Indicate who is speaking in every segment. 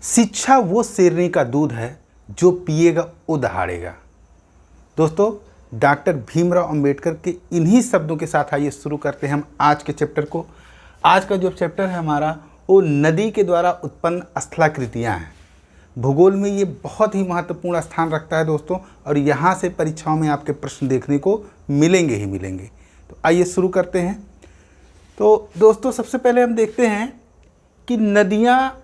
Speaker 1: शिक्षा वो शेरनी का दूध है जो पिएगा वो दहाड़ेगा। दोस्तों, डॉक्टर भीमराव अंबेडकर के इन्हीं शब्दों के साथ आइए शुरू करते हैं हम आज के चैप्टर को। आज का जो चैप्टर है हमारा वो नदी के द्वारा उत्पन्न स्थलाकृतियाँ हैं। भूगोल में ये बहुत ही महत्वपूर्ण स्थान रखता है दोस्तों, और यहाँ से परीक्षाओं में आपके प्रश्न देखने को मिलेंगे ही मिलेंगे। तो आइए शुरू करते हैं। तो दोस्तों, सबसे पहले हम देखते हैं कि नदियाँ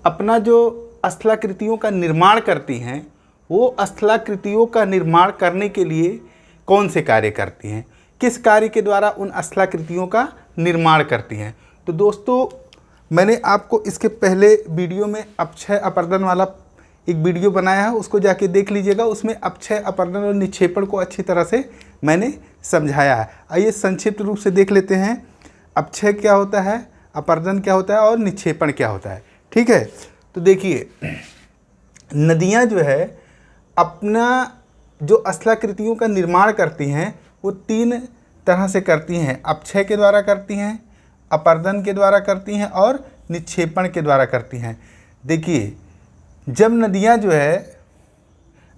Speaker 1: अपना जो स्थलाकृतियों का निर्माण करती हैं, वो स्थलाकृतियों का निर्माण करने के लिए कौन से कार्य करती हैं, किस कार्य के द्वारा उन स्थलाकृतियों का निर्माण करती हैं। तो दोस्तों, मैंने आपको इसके पहले वीडियो में अपक्षय अपर्दन वाला एक वीडियो बनाया है, उसको जाके देख लीजिएगा। उसमें अपक्षय अपर्दन और निक्षेपण को अच्छी तरह से मैंने समझाया है। आइए संक्षिप्त रूप से देख लेते हैं, अपक्षय क्या होता है, अपर्दन क्या होता है और निक्षेपण क्या होता है। ठीक है, तो देखिए, नदियाँ जो है अपना जो स्थलाकृतियों का निर्माण करती हैं वो तीन तरह से करती हैं। अपक्षय के द्वारा करती हैं, अपर्दन के द्वारा करती हैं और निक्षेपण के द्वारा करती हैं। देखिए, जब नदियाँ जो है,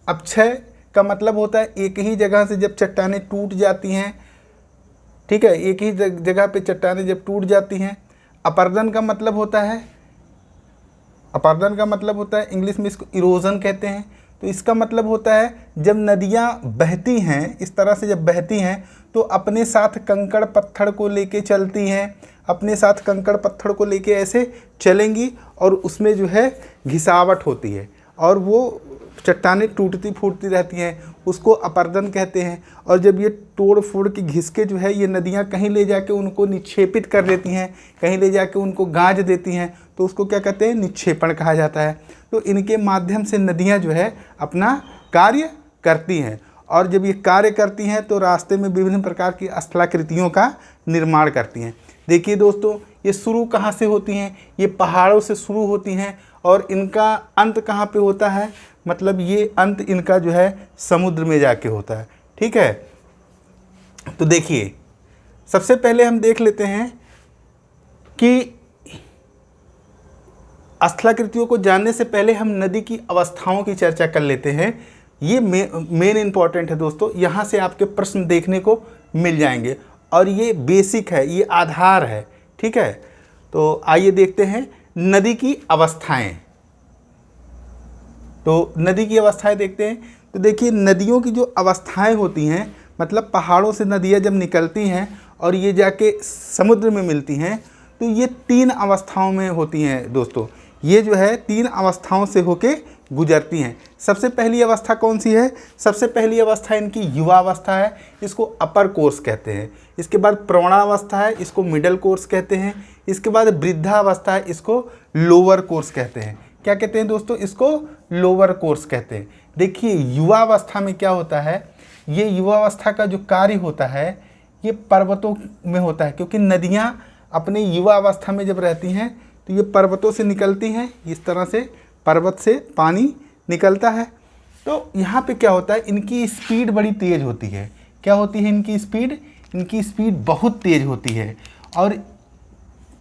Speaker 1: अपक्षय का मतलब होता है एक ही जगह से जब चट्टानें टूट जाती हैं, ठीक है, एक ही जगह पे चट्टानें जब टूट जाती हैं। अपर्दन का मतलब होता है इंग्लिश में इसको इरोजन कहते हैं। तो इसका मतलब होता है जब नदियाँ बहती हैं, इस तरह से जब बहती हैं तो अपने साथ कंकड़ पत्थर को लेके चलती हैं, अपने साथ कंकड़ पत्थर को लेके ऐसे चलेंगी और उसमें जो है घिसावट होती है और वो चट्टानें टूटती फूटती रहती हैं, उसको अपर्दन कहते हैं। और जब ये तोड़ फोड़ के घिस के जो है ये नदियाँ कहीं ले जाके उनको निक्षेपित कर देती हैं, कहीं ले जाके उनको गाज देती हैं, तो उसको क्या कहते हैं, निक्षेपण कहा जाता है। तो इनके माध्यम से नदियाँ जो है अपना कार्य करती हैं, और जब ये कार्य करती हैं तो रास्ते में विभिन्न प्रकार की स्थलाकृतियों का निर्माण करती हैं। देखिए दोस्तों, ये शुरू कहाँ से होती हैं, ये पहाड़ों से शुरू होती हैं और इनका अंत कहाँ पे होता है, मतलब ये अंत इनका जो है समुद्र में जाके होता है। ठीक है, तो देखिए, सबसे पहले हम देख लेते हैं कि स्थलाकृतियों को जानने से पहले हम नदी की अवस्थाओं की चर्चा कर लेते हैं। ये मेन इंपॉर्टेंट है दोस्तों, यहाँ से आपके प्रश्न देखने को मिल जाएंगे और ये बेसिक है, ये आधार है। ठीक है, तो आइए देखते हैं नदी की अवस्थाएं। तो नदी की अवस्थाएं देखते हैं। तो देखिए, नदियों की जो अवस्थाएं होती हैं, मतलब पहाड़ों से नदियाँ जब निकलती हैं और ये जाके समुद्र में मिलती हैं, तो ये तीन अवस्थाओं में होती हैं दोस्तों। ये जो है तीन अवस्थाओं से होके गुजरती हैं। सबसे पहली अवस्था कौन सी है, सबसे पहली अवस्था इनकी युवावस्था है, इसको अपर कोर्स कहते हैं। इसके बाद प्रौढ़ावस्था है, इसको मिडल कोर्स कहते हैं। इसके बाद वृद्धावस्था है, इसको लोअर कोर्स कहते हैं। क्या कहते हैं दोस्तों, इसको लोअर कोर्स कहते हैं। देखिए, युवावस्था में क्या होता है, ये युवावस्था का जो कार्य होता है ये पर्वतों में होता है, क्योंकि नदियाँ अपने युवा अवस्था में जब रहती हैं तो ये पर्वतों से निकलती हैं, इस तरह से पर्वत से पानी निकलता है। तो यहाँ पे क्या होता है, इनकी स्पीड बड़ी तेज़ होती है। क्या होती है इनकी स्पीड, इनकी स्पीड बहुत तेज़ होती है, और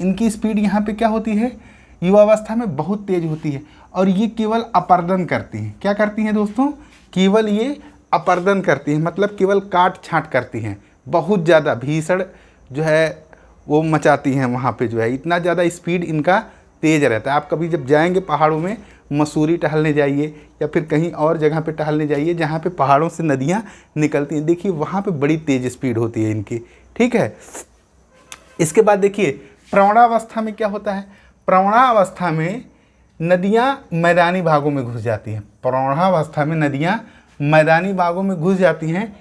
Speaker 1: इनकी स्पीड यहाँ पे क्या होती है, युवावस्था में बहुत तेज़ होती है। और ये केवल अपर्दन करती हैं। क्या करती हैं दोस्तों, केवल ये अपर्दन करती हैं, मतलब केवल काट छाँट करती हैं। बहुत ज़्यादा भीषण जो है वो मचाती हैं, वहाँ पे जो है इतना ज़्यादा स्पीड इनका तेज़ रहता है। आप कभी जब जाएंगे पहाड़ों में, मसूरी टहलने जाइए या फिर कहीं और जगह पे टहलने जाइए जहाँ पे पहाड़ों से नदियाँ निकलती हैं, देखिए वहाँ पे बड़ी तेज़ स्पीड होती है इनकी। ठीक है, इसके बाद देखिए प्रौढ़ावस्था में क्या होता है, प्रौढ़ावस्था में नदियाँ मैदानी भागों में घुस जाती हैं। प्रौढ़ावस्था में नदियाँ मैदानी भागों में घुस जाती हैं।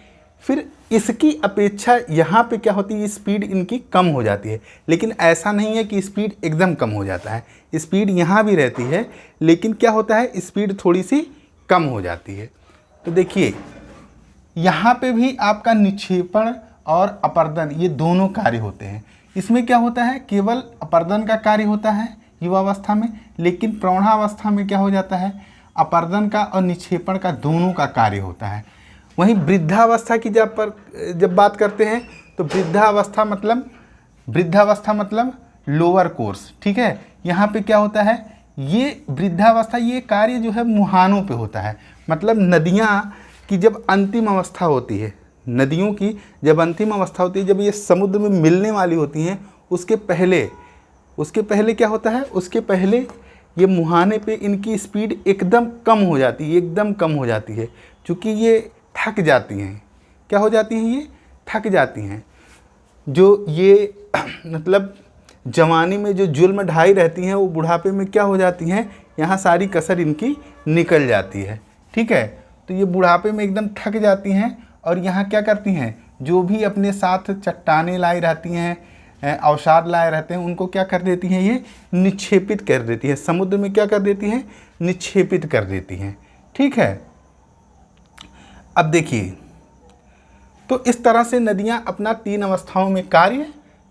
Speaker 1: फिर इसकी अपेक्षा यहाँ पे क्या होती है, स्पीड इनकी कम हो जाती है। लेकिन ऐसा नहीं है कि स्पीड एकदम कम हो जाता है, स्पीड यहाँ भी रहती है, लेकिन क्या होता है, स्पीड थोड़ी सी कम हो जाती है। तो देखिए, यहाँ पे भी आपका निक्षेपण और अपर्दन ये दोनों कार्य होते हैं। इसमें क्या होता है, केवल अपर्दन का कार्य होता है युवावस्था में, लेकिन प्रौढ़ावस्था में क्या हो जाता है, अपर्दन का और निक्षेपण का दोनों का कार्य होता है। वहीं वृद्धावस्था की जब बात करते हैं तो वृद्धावस्था मतलब लोअर कोर्स। ठीक है, यहाँ पे क्या होता है, ये वृद्धावस्था, ये कार्य जो है मुहानों पे होता है। मतलब नदियाँ की जब अंतिम अवस्था होती है, नदियों की जब अंतिम अवस्था होती है, जब ये समुद्र में मिलने वाली होती हैं, उसके पहले क्या होता है, उसके पहले ये मुहाने पे इनकी स्पीड एकदम कम हो जाती है, एकदम कम हो जाती है, क्योंकि ये थक जाती हैं। क्या हो जाती हैं? ये थक जाती हैं। जो ये मतलब जवानी में जो जुल्म ढाई रहती हैं, वो बुढ़ापे में क्या हो जाती हैं, यहाँ सारी कसर इनकी निकल जाती है। ठीक है, तो ये बुढ़ापे में एकदम थक जाती हैं और यहाँ क्या करती हैं, जो भी अपने साथ चट्टानें लाई रहती हैं, अवसाद लाए रहते हैं, उनको क्या कर देती हैं, ये निक्षेपित कर देती है, समुद्र में क्या कर देती हैं, निक्षेपित कर देती हैं। ठीक है, अब देखिए, तो इस तरह से नदियाँ अपना 3 अवस्थाओं में कार्य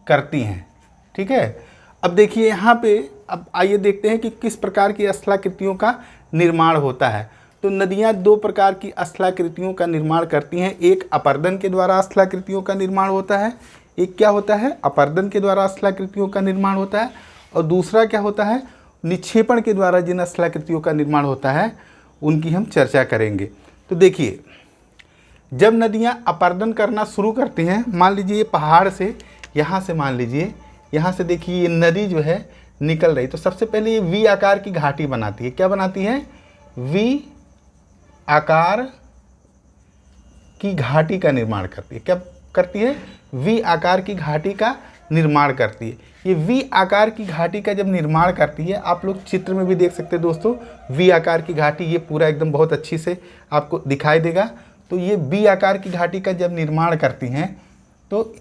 Speaker 1: करती हैं। ठीक है, अब देखिए यहाँ पे, अब आइए देखते हैं कि किस प्रकार की स्थलाकृतियों का निर्माण होता है। तो नदियाँ 2 प्रकार की स्थलाकृतियों का निर्माण करती हैं। एक अपरदन के द्वारा स्थलाकृतियों का निर्माण होता है, एक क्या होता है, अपरदन के द्वारा स्थलाकृतियों का निर्माण होता है, और दूसरा क्या होता है, निक्षेपण के द्वारा जिन स्थलाकृतियों का निर्माण होता है उनकी हम चर्चा करेंगे। तो देखिए, जब नदियाँ अपरदन करना शुरू करती हैं, मान लीजिए पहाड़ से, यहाँ से मान लीजिए, यहाँ से देखिए ये नदी जो है निकल रही, तो सबसे पहले ये वी आकार की घाटी बनाती है। क्या बनाती है? वी आकार की घाटी का निर्माण करती है। क्या करती है? वी आकार की घाटी का निर्माण करती है। ये वी आकार की घाटी का जब निर्माण करती है, आप लोग चित्र में भी देख सकते हैं दोस्तों, वी आकार की घाटी, ये पूरा एकदम बहुत अच्छी से आपको दिखाई देगा। तो ये वी आकार की घाटी का जब निर्माण करती हैं, तो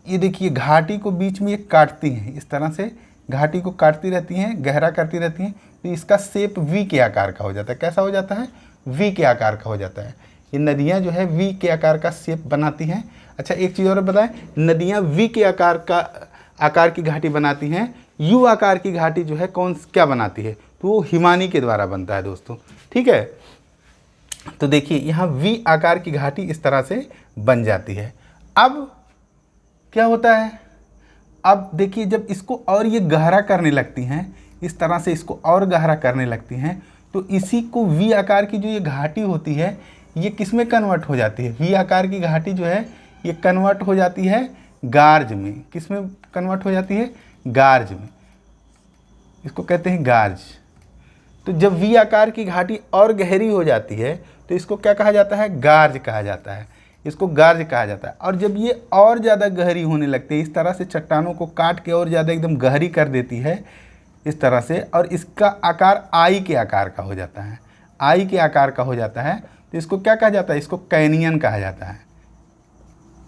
Speaker 1: ये देखिए घाटी को बीच में ये काटती हैं, इस तरह से घाटी को काटती रहती हैं, गहरा करती रहती हैं, तो इसका शेप वी के आकार का हो जाता है। कैसा हो जाता है? वी के आकार का हो जाता है। ये नदियाँ जो है वी के आकार का शेप बनाती हैं। अच्छा, एक चीज़ और बताएं, नदियाँ वी के आकार की घाटी बनाती हैं, यू आकार की घाटी जो है क्या बनाती है, तो वो हिमानी के द्वारा बनता है दोस्तों। ठीक है, तो देखिए यहाँ वी आकार की घाटी इस तरह से बन जाती है। अब क्या होता है, अब देखिए जब इसको और ये गहरा करने लगती हैं, इस तरह से इसको और गहरा करने लगती हैं, तो इसी को वी आकार की जो ये घाटी होती है, ये किस में कन्वर्ट हो जाती है? वी आकार की घाटी जो है ये कन्वर्ट हो जाती है गार्ज में। किस में कन्वर्ट हो जाती है? गार्ज में। इसको कहते हैं गार्ज। तो जब वी आकार की घाटी और गहरी हो जाती है, तो इसको क्या कहा जाता है? गार्ज कहा जाता है। इसको गार्ज कहा जाता है। और जब ये और ज़्यादा गहरी होने लगती है, इस तरह से चट्टानों को काट के और ज़्यादा एकदम गहरी कर देती है इस तरह से, और इसका आकार आई के आकार का हो जाता है, आई के आकार का हो जाता है, तो इसको क्या कहा जाता है? इसको कैनियन कहा जाता है।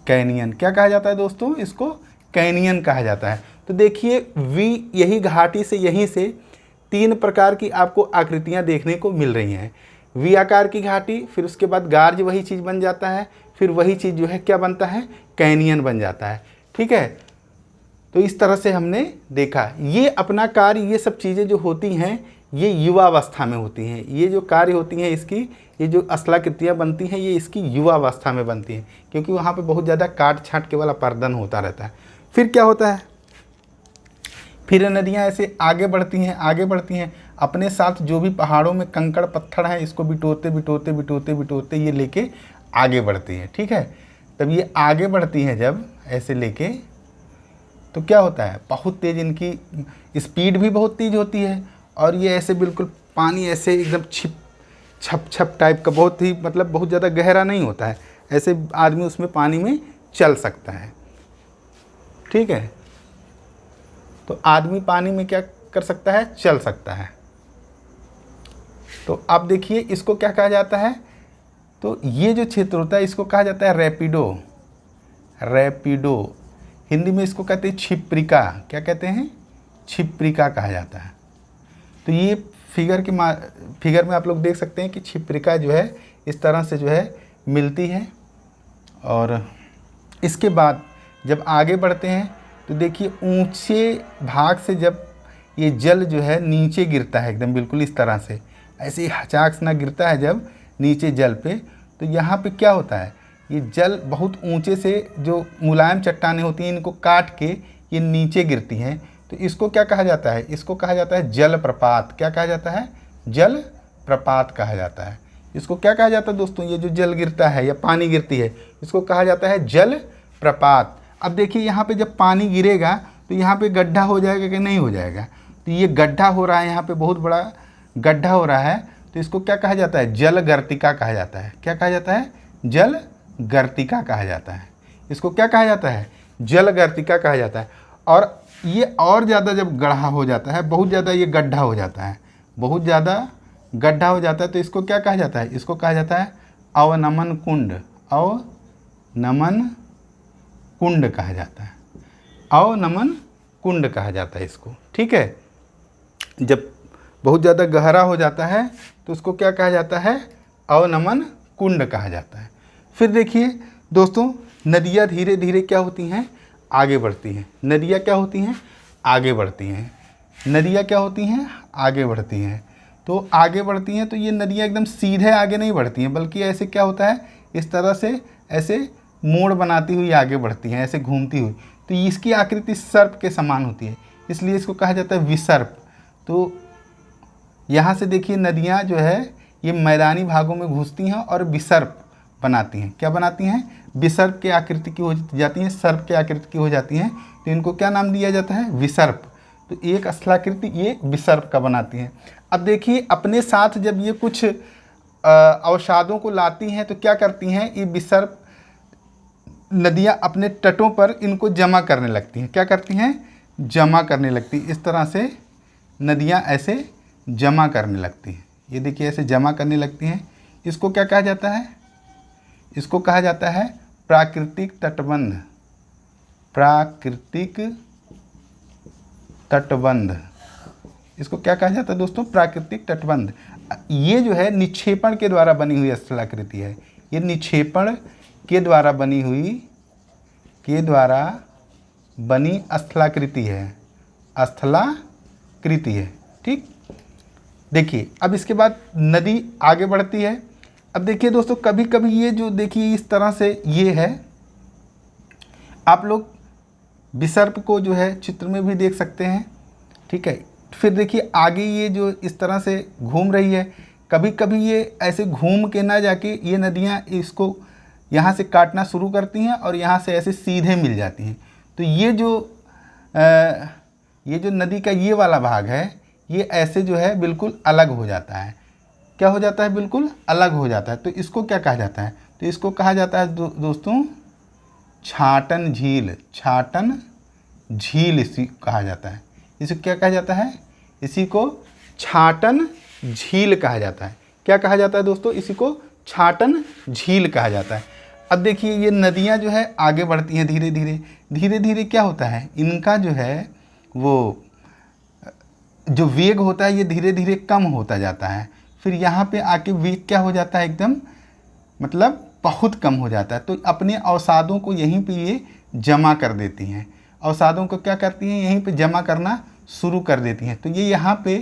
Speaker 1: कैनियन क्या कहा जाता है दोस्तों? इसको कैनियन कहा जाता है। तो देखिए वी, यही घाटी से, यहीं से 3 प्रकार की आपको आकृतियाँ देखने को मिल रही हैं। वी आकार की घाटी, फिर उसके बाद गार्ज वही चीज़ बन जाता है, फिर वही चीज़ जो है क्या बनता है? कैनियन बन जाता है। ठीक है, तो इस तरह से हमने देखा। ये अपना कार्य, ये सब चीज़ें जो होती हैं, ये युवावस्था में होती हैं। ये जो कार्य होती हैं इसकी, ये जो स्थलाकृतियाँ बनती हैं, ये इसकी युवावस्था में बनती हैं, क्योंकि वहाँ पे बहुत ज़्यादा काट छाँट के वाला पर्दन होता रहता है। फिर क्या होता है? फिर नदियाँ ऐसे आगे बढ़ती हैं, आगे बढ़ती हैं, अपने साथ जो भी पहाड़ों में कंकड़ पत्थर हैं, इसको बिटोरते बिटोरते बिटोरते बिटोरते ये लेके आगे बढ़ती हैं। ठीक है, तब ये आगे बढ़ती हैं जब ऐसे लेके, तो क्या होता है? बहुत तेज़, इनकी स्पीड भी बहुत तेज़ होती है, और ये ऐसे बिल्कुल पानी ऐसे एकदम छप छप टाइप का, बहुत ही मतलब बहुत ज़्यादा गहरा नहीं होता है, ऐसे आदमी उसमें पानी में चल सकता है। ठीक है, तो आदमी पानी में क्या कर सकता है? चल सकता है। तो आप देखिए इसको क्या कहा जाता है? तो ये जो क्षेत्र होता है इसको कहा जाता है रैपिडो। रैपिडो हिंदी में इसको कहते हैं क्षिप्रिका। क्या कहते हैं? क्षिप्रिका कहा जाता है। तो ये फिगर में आप लोग देख सकते हैं कि क्षिप्रिका जो है इस तरह से जो है मिलती है। और इसके बाद जब आगे बढ़ते हैं तो देखिए ऊंचे भाग से जब ये जल जो है नीचे गिरता है, एकदम बिल्कुल इस तरह से ऐसे ही हचाक से ना गिरता है जब नीचे जल पे, तो यहाँ पे क्या होता है? ये जल बहुत ऊंचे से, जो मुलायम चट्टानें होती हैं इनको काट के ये नीचे गिरती हैं, तो इसको क्या कहा जाता है? इसको कहा जाता है जलप्रपात। क्या कहा जाता है? जलप्रपात कहा जाता है। इसको क्या कहा जाता है दोस्तों? ये जो जल गिरता है या पानी गिरती है, इसको कहा जाता है जलप्रपात। अब देखिए यहाँ पे जब पानी गिरेगा तो यहाँ पे गड्ढा हो जाएगा कि नहीं हो जाएगा? तो ये गड्ढा हो रहा है, यहाँ पे बहुत बड़ा गड्ढा हो रहा है, तो इसको क्या कहा जाता है? जलगर्तिका कहा जाता है। क्या कहा जाता है? जलगर्तिका कहा जाता है। इसको क्या कहा जाता है? जलगर्तिका कहा जाता है। और ये और ज़्यादा जब गढ़ा हो जाता है, बहुत ज़्यादा ये गड्ढा हो जाता है, बहुत ज़्यादा गड्ढा हो जाता है, तो इसको क्या कहा जाता है? इसको कहा जाता है अवनमन कुंड। अवनमन कुंड कहा जाता है। अवनमन कुंड कहा जाता है इसको। ठीक है, जब बहुत ज़्यादा गहरा हो जाता है तो उसको क्या कहा जाता है? अवनमन कुंड कहा जाता है। फिर देखिए दोस्तों, नदियाँ धीरे धीरे क्या होती हैं? आगे बढ़ती हैं। नदियाँ क्या होती हैं? आगे बढ़ती हैं। नदियाँ क्या होती हैं? आगे बढ़ती हैं। तो आगे बढ़ती हैं तो ये नदियाँ एकदम सीधे आगे नहीं बढ़ती हैं, बल्कि ऐसे क्या होता है, इस तरह से ऐसे मोड़ बनाती हुई आगे बढ़ती हैं, ऐसे घूमती हुई। तो इसकी आकृति सर्प के समान होती है, इसलिए इसको कहा जाता है विसर्प। तो यहाँ से देखिए नदियाँ जो है ये मैदानी भागों में घुसती हैं और विसर्प बनाती हैं। क्या बनाती हैं? विसर्प की आकृति की हो जाती हैं, सर्प की आकृति की हो जाती हैं, तो इनको क्या नाम दिया जाता है? विसर्प। तो एक स्थलाकृति ये विसर्प का बनाती हैं। अब देखिए अपने साथ जब ये कुछ अवसादों को लाती हैं तो क्या करती हैं? ये विसर्प नदियाँ अपने तटों पर इनको जमा करने लगती हैं। क्या करती हैं? जमा करने लगती। इस तरह से नदियाँ ऐसे जमा करने लगती हैं। ये देखिए ऐसे जमा करने लगती हैं। इसको क्या कहा जाता है? इसको कहा जाता है प्राकृतिक तटबंध। प्राकृतिक तटबंध, इसको क्या कहा जाता है दोस्तों? प्राकृतिक तटबंध। ये जो है निक्षेपण के द्वारा बनी हुई स्थलाकृति है। ये निक्षेपण के द्वारा बनी स्थलाकृति है। स्थलाकृति है। ठीक, देखिए अब इसके बाद नदी आगे बढ़ती है। अब देखिए दोस्तों, कभी कभी ये जो देखिए इस तरह से ये है, आप लोग विसर्प को जो है चित्र में भी देख सकते हैं। ठीक है, फिर देखिए आगे ये जो इस तरह से घूम रही है, कभी कभी ये ऐसे घूम के ना जाके ये नदियाँ इसको यहाँ से काटना शुरू करती हैं और यहाँ से ऐसे सीधे मिल जाती हैं। तो ये जो नदी का ये वाला भाग है, ये ऐसे जो है बिल्कुल अलग हो जाता है। क्या हो जाता है? बिल्कुल अलग हो जाता है। तो इसको क्या कहा जाता है? तो इसको कहा जाता है दोस्तों छाटन झील। छाटन झील इसी कहा जाता है। इसे क्या कहा जाता है? इसी को छाटन झील कहा जाता है। क्या कहा जाता है दोस्तों? इसी को छाटन झील कहा जाता है। अब देखिए ये नदियाँ जो है आगे बढ़ती हैं धीरे धीरे। धीरे धीरे क्या होता है? इनका जो है वो जो वेग होता है ये धीरे धीरे कम होता जाता है। फिर यहाँ पे आके वेग क्या हो जाता है? एकदम मतलब बहुत कम हो जाता है। तो अपने अवसादों को यहीं पे ये जमा कर देती हैं। अवसादों को क्या करती हैं? यहीं पे जमा करना शुरू कर देती हैं। तो ये यहाँ पे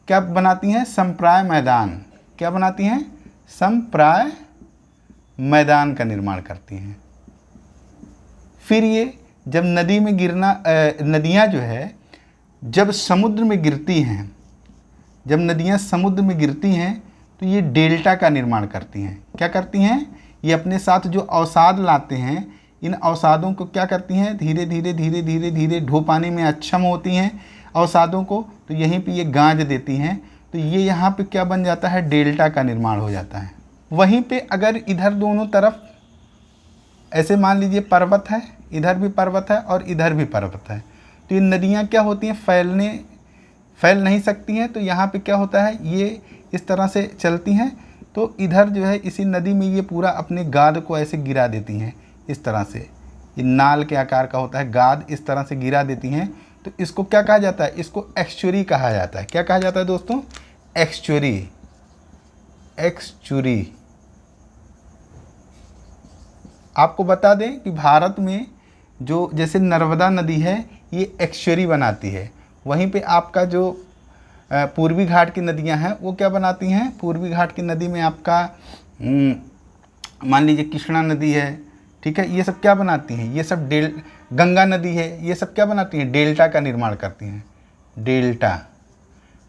Speaker 1: क्या बनाती हैं? समप्राय मैदान। क्या बनाती हैं? समप्राय मैदान का निर्माण करती हैं। फिर ये जब नदी में नदियाँ जो है जब समुद्र में गिरती हैं, जब नदियाँ समुद्र में गिरती हैं तो ये डेल्टा का निर्माण करती हैं। क्या करती हैं? ये अपने साथ जो अवसाद लाते हैं, इन अवसादों को क्या करती हैं? धीरे धीरे धीरे धीरे धीरे ढो पाने में अक्षम होती हैं अवसादों को, तो यहीं पे ये गांज देती हैं। तो ये यहाँ पे क्या बन जाता है? डेल्टा का निर्माण हो जाता है। वहीं पे अगर इधर दोनों तरफ ऐसे मान लीजिए पर्वत है, इधर भी पर्वत है और इधर भी पर्वत है, तो ये नदियाँ क्या होती हैं? फैल नहीं सकती हैं। तो यहाँ पे क्या होता है? ये इस तरह से चलती हैं, तो इधर जो है इसी नदी में ये पूरा अपने गाद को ऐसे गिरा देती हैं। इस तरह से ये नाल के आकार का होता है गाद, इस तरह से गिरा देती हैं। तो इसको क्या कहा जाता है? इसको एक्सचुरी कहा जाता है। क्या कहा जाता है दोस्तों? एक्सचुरी। एक्सचुरी। आपको बता दें कि भारत में जो जैसे नर्मदा नदी है ये एक्सचुरी बनाती है, वहीं पे आपका जो पूर्वी घाट की नदियां हैं वो क्या बनाती हैं? पूर्वी घाट की नदी में आपका मान लीजिए कृष्णा नदी है, ठीक है, ये सब क्या बनाती हैं? ये सब गंगा नदी है, ये सब क्या बनाती हैं, डेल्टा का निर्माण करती हैं,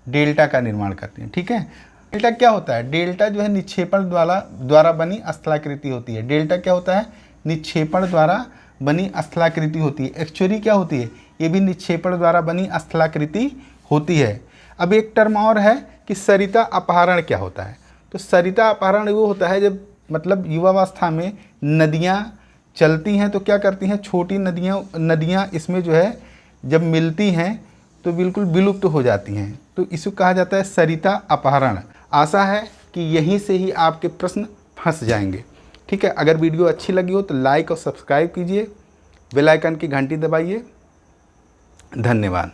Speaker 1: डेल्टा का निर्माण करती हैं। ठीक है, डेल्टा क्या होता है, डेल्टा जो है निक्षेपण द्वारा बनी स्थलाकृति होती है। डेल्टा क्या होता है, निक्षेपण द्वारा बनी स्थलाकृति होती है। एक्चुअली क्या होती है, ये भी निक्षेपण द्वारा बनी स्थलाकृति होती है। अब एक टर्म और है कि सरिता अपहरण क्या होता है। तो सरिता अपहरण वो होता है जब मतलब युवावस्था में नदियाँ चलती हैं तो क्या करती हैं, छोटी नदियाँ इसमें जो है जब मिलती हैं तो बिल्कुल विलुप्त हो जाती हैं, तो इसको कहा जाता है सरिता अपहरण। आशा है कि यहीं से ही आपके प्रश्न फंस जाएंगे। ठीक है, अगर वीडियो अच्छी लगी हो तो लाइक और सब्सक्राइब कीजिए, बेल आइकन की घंटी दबाइए। धन्यवाद।